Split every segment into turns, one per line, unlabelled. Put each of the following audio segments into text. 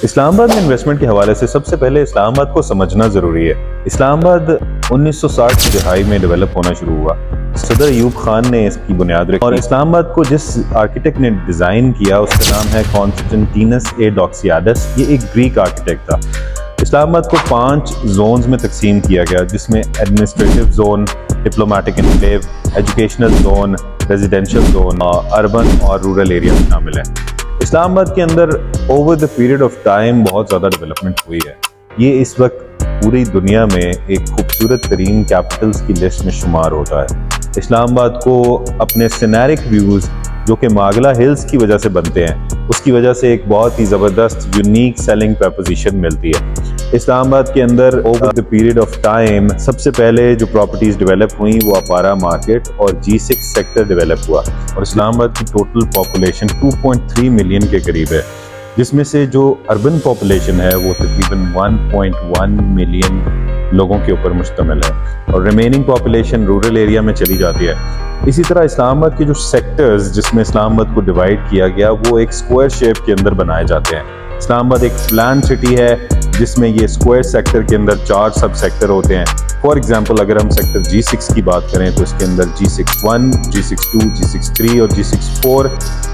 इस्लामाबाद में इन्वेस्टमेंट के हवाले से सबसे पहले इस्लामाबाद को समझना ज़रूरी है। इस्लामाबाद 1960 की दहाई में डेवलप होना शुरू हुआ। सदर अयूब खान ने इसकी बुनियाद रखी और इस्लामाबाद को जिस आर्किटेक्ट ने डिज़ाइन किया उसका नाम है कॉन्स्टेंटिनस ए डोक्सियाडस। ये एक ग्रीक आर्किटेक्ट था। इस्लामाबाद को 5 जोन्स में तकसीम किया गया, जिसमें administrative zone, diplomatic enclave, educational zone, residential zone, urban और रूरल एरिया शामिल है। इस्लामाबाद के अंदर over the period of time बहुत ज़्यादा डेवलपमेंट हुई है। ये इस वक्त पूरी दुनिया में एक खूबसूरत तरीन कैपिटल्स की लिस्ट में शुमार होता है। इस्लामाबाद को अपने सिनेरिक व्यूज़ जो कि मागला हिल्स की वजह से बनते हैं, उसकी वजह से एक बहुत ही ज़बरदस्त यूनिक सेलिंग प्रपोजिशन मिलती है। इस्लामाबाद के अंदर over the period of time सबसे पहले जो प्रॉपर्टीज़ डेवलप हुई वो अपारा मार्केट और G6 सेक्टर डेवलप हुआ और इस्लामाबाद की टोटल पॉपुलेशन 2.3 मिलियन के करीब है, जिसमें से जो अर्बन पॉपुलेशन है वो तकरीबन 1.1 मिलियन लोगों के ऊपर मुश्तमिल है और रिमेनिंग पॉपुलेशन रूरल एरिया में चली जाती है। इसी तरह इस्लामाबाद के जो सेक्टर्स जिसमें इस्लामाबाद को डिवाइड किया गया वो एक स्क्वायर शेप के अंदर बनाए जाते हैं। इस्लामाबाद एक प्लान सिटी है जिसमें ये स्क्वायर सेक्टर के अंदर 4 सब सेक्टर होते हैं। फॉर एग्जांपल अगर हम सेक्टर G6 की बात करें तो इसके अंदर G61, G62, G63 और G64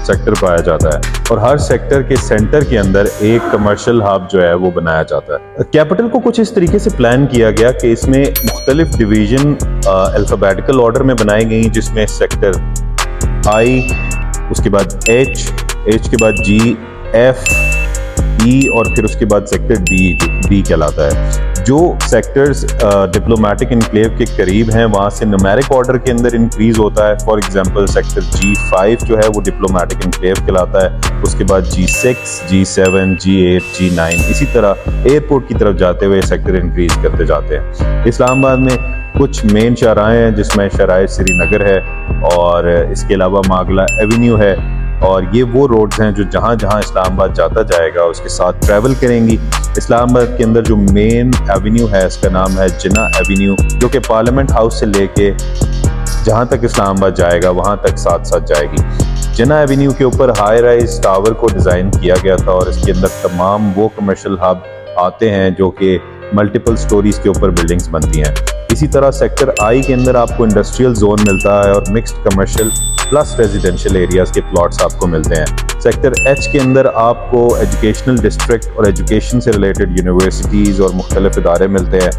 सेक्टर पाया जाता है और हर सेक्टर के सेंटर के अंदर एक कमर्शियल हब जो है वो बनाया जाता है। कैपिटल को कुछ इस तरीके से प्लान किया गया कि इसमें मुख्तलिफ डिवीजन अल्फ़ाबेटिकल ऑर्डर में बनाई गई, जिसमें सेक्टर I, उसके बाद H के बाद G, F, E और फिर उसके बाद सेक्टर D कहलाता है। जो सेक्टर्स डिप्लोमेटिक एनक्लेव के करीब हैं वहाँ से न्यूमेरिक ऑर्डर के अंदर इंक्रीज होता है। फॉर एग्जांपल सेक्टर G5 जो है वो डिप्लोमेटिक एनक्लेव कहलाता है। उसके बाद G6, G7, G8, G9 इसी तरह एयरपोर्ट की तरफ जाते हुए सेक्टर इंक्रीज करते जाते हैं। इस्लामाबाद में कुछ मेन शाहराएँ हैं जिसमें शाहराए श्रीनगर है और इसके अलावा मागला एवेन्यू है और ये वो रोड्स हैं जो जहाँ जहाँ इस्लामाबाद जाता जाएगा उसके साथ ट्रैवल करेंगी। इस्लामाबाद के अंदर जो मेन एवेन्यू है इसका नाम है जिन्ना एवेन्यू, जो कि पार्लियामेंट हाउस से लेके जहाँ तक इस्लामाबाद जाएगा वहाँ तक साथ साथ जाएगी। जिन्ना एवेन्यू के ऊपर हाई राइज टावर को डिज़ाइन किया गया था और इसके अंदर तमाम वो कमर्शियल हब आते हैं जो कि मल्टीपल स्टोरीज के ऊपर बिल्डिंग्स बनती हैं। इसी तरह सेक्टर I के अंदर आपको इंडस्ट्रियल जोन मिलता है और mixed commercial plus residential areas के प्लॉट्स आपको मिलते हैं। सेक्टर H के अंदर आपको एजुकेशनल डिस्ट्रिक्ट और एजुकेशन से रिलेटेड यूनिवर्सिटीज़ और मुख्तलिफ इदारे मिलते हैं।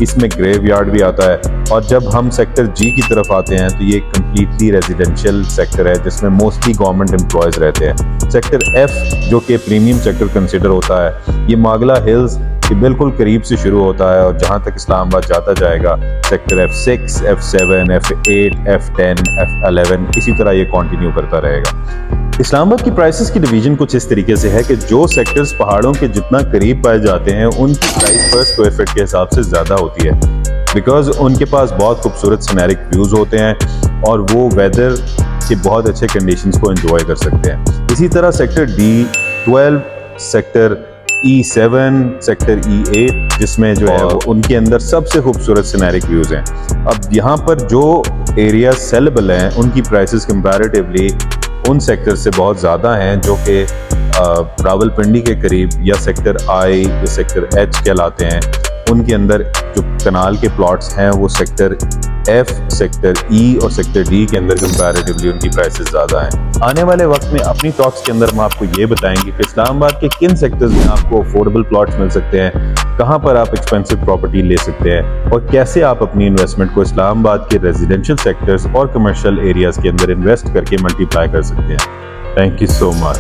इसमें ग्रेव यार्ड भी आता है और जब हम सेक्टर G की तरफ आते हैं तो ये कम्प्लीटली रेजिडेंशियल सेक्टर है जिसमें मोस्टली गवर्नमेंट एम्प्लॉयज़ रहते हैं। सेक्टर F जो कि प्रीमियम सेक्टर कंसिडर होता है, ये मागला हिल्स के बिल्कुल करीब से शुरू होता है और जहाँ तक इस्लामाबाद जाता जाएगा sector F6, F7, F8, F10, F11 इसी तरह ये कंटिन्यू करता रहेगा। इस्लामाबाद की प्राइसेस की डिवीजन कुछ इस तरीके से है कि जो सेक्टर्स पहाड़ों के जितना करीब पाए जाते हैं उनकी प्राइस पर स्क्वायर फीट के हिसाब से ज़्यादा होती है, बिकॉज उनके पास बहुत खूबसूरत सिनेरिक व्यूज़ होते हैं और वो वेदर के बहुत अच्छे कंडीशंस को एंजॉय कर सकते हैं। इसी तरह sector D12, sector E7, sector E8 जिसमें जो है वो उनके अंदर सबसे खूबसूरत सिनेरिक व्यूज़ हैं। अब यहाँ पर जो एरिया सेलेबल हैं उनकी प्राइसेस कंपैरेटिवली उन सेक्टर से बहुत ज़्यादा हैं जो कि रावलपिंडी के करीब या सेक्टर I या सेक्टर H कहलाते हैं। उनके अंदर जो कनाल के प्लॉट्स हैं वो सेक्टर F, सेक्टर E और सेक्टर D के अंदर कंपैरेटिवली उनकी प्राइसेस ज़्यादा हैं। आने वाले वक्त में अपनी टॉक्स के अंदर हम आपको ये बताएंगे कि इस्लामाबाद के किन सेक्टर्स में आपको अफोर्डेबल प्लॉट्स मिल सकते हैं, कहाँ पर आप एक्सपेंसिव प्रॉपर्टी ले सकते हैं और कैसे आप अपनी इन्वेस्टमेंट को इस्लामाबाद के रेजिडेंशियल सेक्टर्स और कमर्शियल एरियाज़ के अंदर इन्वेस्ट करके मल्टीप्लाई कर सकते हैं। Thank you so much.